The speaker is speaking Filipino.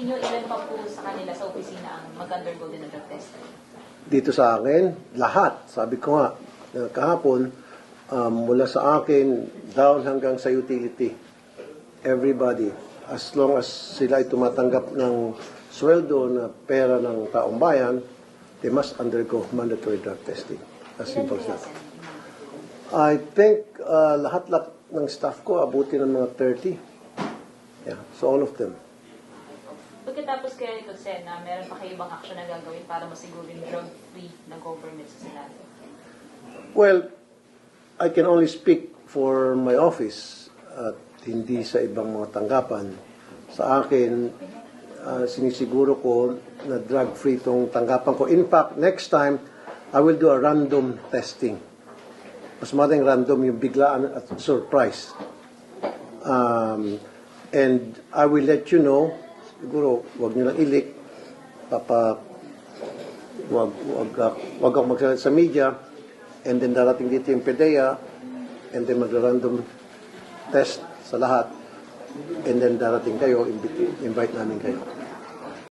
inyo, ilan pa po sa kanila sa opisina ang mag-undergo din ng drug test? Dito sa akin, lahat. Sabi ko nga, kahapon, mula sa akin, down hanggang sa utility. Everybody. As long as sila ay tumatanggap ng sweldo na pera ng taong bayan, they must undergo mandatory drug testing. As simple as that. I think lahat ng staff ko abuti ng mga 30. Yeah, so all of them. Pagkatapos kaya ito, Sen, na meron pa kayo ibang action na gagawin para masiguro yung drug-free na government sa Senado? Well, I can only speak for my office at hindi sa ibang mga tanggapan. Sa akin, sinisiguro ko na drug-free itong tanggapan ko. In fact, next time, I will do a random testing. Mas maraming random yung biglaan at surprise. And I will let you know, siguro, wag nyo lang ilik, wag ako magsalit sa media, and then darating dito yung PDEA, and then mag-random test sa lahat, and then darating kayo, invite namin kayo.